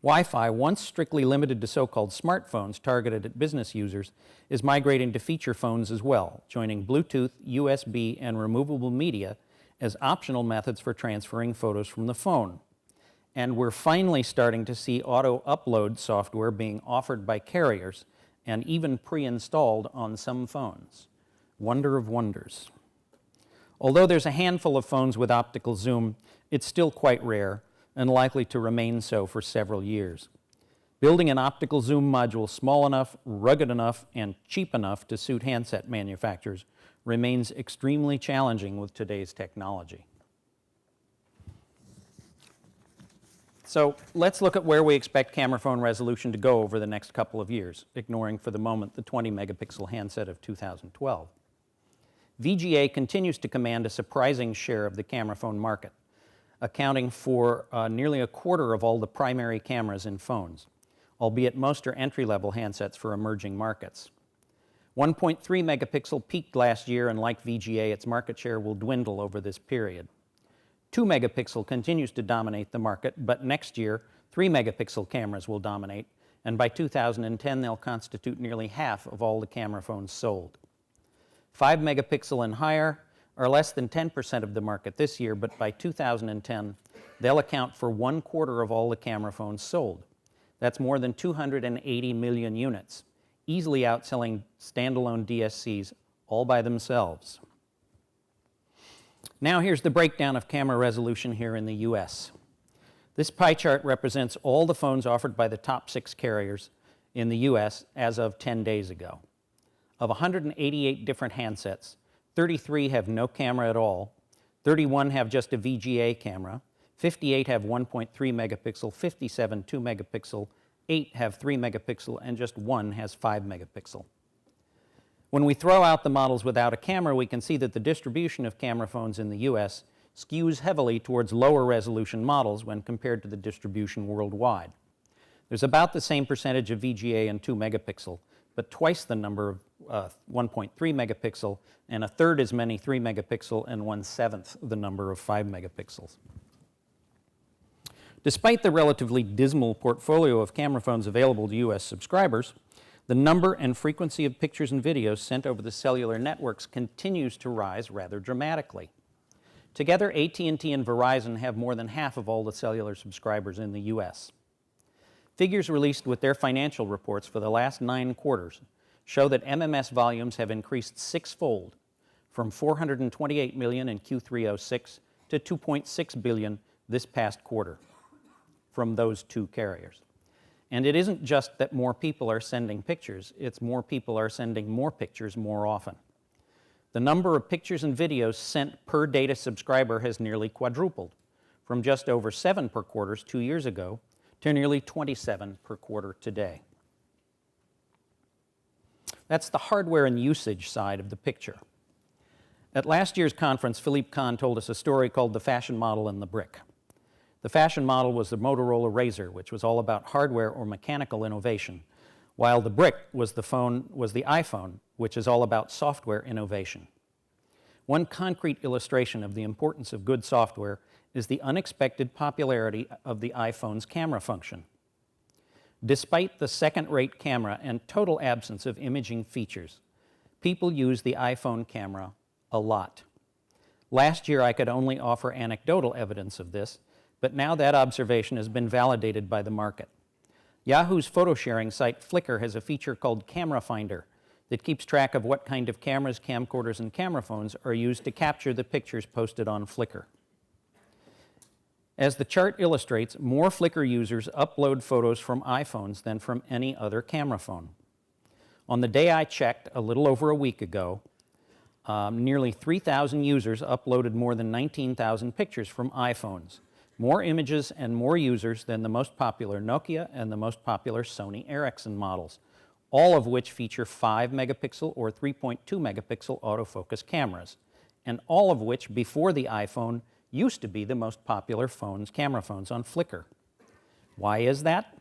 Wi-Fi, once strictly limited to so-called smartphones targeted at business users, is migrating to feature phones as well, joining Bluetooth, USB, and removable media as optional methods for transferring photos from the phone. And we're finally starting to see auto-upload software being offered by carriers and even pre-installed on some phones. Wonder of wonders. Although there's a handful of phones with optical zoom, it's still quite rare and likely to remain so for several years. Building an optical zoom module small enough, rugged enough, and cheap enough to suit handset manufacturers remains extremely challenging with today's technology. So let's look at where we expect camera phone resolution to go over the next couple of years, ignoring for the moment the 20 megapixel handset of 2012. VGA continues to command a surprising share of the camera phone market, accounting for nearly a quarter of all the primary cameras in phones, albeit most are entry-level handsets for emerging markets. 1.3 megapixel peaked last year, and like VGA, its market share will dwindle over this period. 2 megapixel continues to dominate the market, but next year, 3 megapixel cameras will dominate, and by 2010, they'll constitute nearly half of all the camera phones sold. 5 megapixel and higher are less than 10% of the market this year, but by 2010, they'll account for 1/4 of all the camera phones sold. That's more than 280 million units, easily outselling standalone DSCs all by themselves. Now here's the breakdown of camera resolution here in the US. This pie chart represents all the phones offered by the top 6 carriers in the US as of 10 days ago. Of 188 different handsets, 33 have no camera at all, 31 have just a VGA camera, 58 have 1.3 megapixel, 57 2 megapixel, 8 have 3 megapixel, and just 1 has 5 megapixel. When we throw out the models without a camera, we can see that the distribution of camera phones in the US skews heavily towards lower resolution models when compared to the distribution worldwide. There's about the same percentage of VGA and 2 megapixel, but twice the number of 1.3 megapixel, and a third as many 3 megapixel, and 1/7 the number of 5 megapixels. Despite the relatively dismal portfolio of camera phones available to US subscribers, the number and frequency of pictures and videos sent over the cellular networks continues to rise rather dramatically. Together, AT&T and Verizon have more than half of all the cellular subscribers in the US. Figures released with their financial reports for the last 9 quarters show that MMS volumes have increased 6-fold, from 428 million in Q3 '06 to 2.6 billion this past quarter from those 2 carriers. And it isn't just that more people are sending pictures, it's more people are sending more pictures more often. The number of pictures and videos sent per data subscriber has nearly quadrupled, from just over 7 per quarter 2 years ago to nearly 27 per quarter today. That's the hardware and usage side of the picture. At last year's conference, Philippe Kahn told us a story called The Fashion Model and the Brick. The fashion model was the Motorola Razr, which was all about hardware or mechanical innovation, while the brick was the iPhone, which is all about software innovation. One concrete illustration of the importance of good software is the unexpected popularity of the iPhone's camera function. Despite the second-rate camera and total absence of imaging features, people use the iPhone camera a lot. Last year, I could only offer anecdotal evidence of this, but now that observation has been validated by the market. Yahoo's photo-sharing site Flickr has a feature called Camera Finder that keeps track of what kind of cameras, camcorders, and camera phones are used to capture the pictures posted on Flickr. As the chart illustrates, more Flickr users upload photos from iPhones than from any other camera phone. On the day I checked, a little over a week ago, nearly 3,000 users uploaded more than 19,000 pictures from iPhones, more images and more users than the most popular Nokia and the most popular Sony Ericsson models, all of which feature 5 megapixel or 3.2 megapixel autofocus cameras, and all of which, before the iPhone, used to be the most popular camera phones on Flickr. Why is that?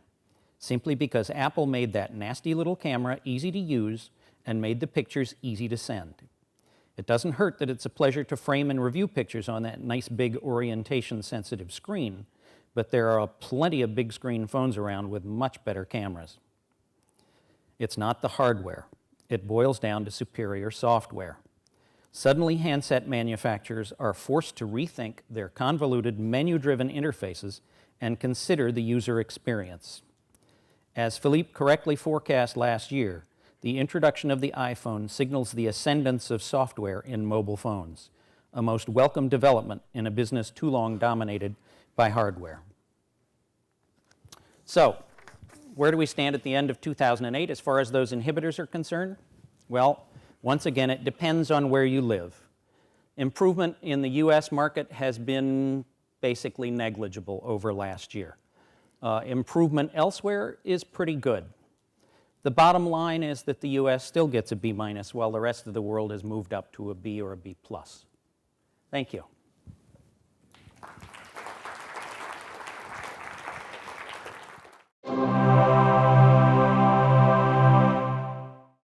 Simply because Apple made that nasty little camera easy to use and made the pictures easy to send. It doesn't hurt that it's a pleasure to frame and review pictures on that nice big orientation-sensitive screen, but there are plenty of big screen phones around with much better cameras. It's not the hardware. It boils down to superior software. Suddenly, handset manufacturers are forced to rethink their convoluted menu-driven interfaces and consider the user experience. As Philippe correctly forecast last year, the introduction of the iPhone signals the ascendance of software in mobile phones, a most welcome development in a business too long dominated by hardware. So, where do we stand at the end of 2008 as far as those inhibitors are concerned? Well, once again, it depends on where you live. Improvement in the US market has been basically negligible over last year. Improvement elsewhere is pretty good. The bottom line is that the US still gets a B- while the rest of the world has moved up to a B or a B+. Thank you.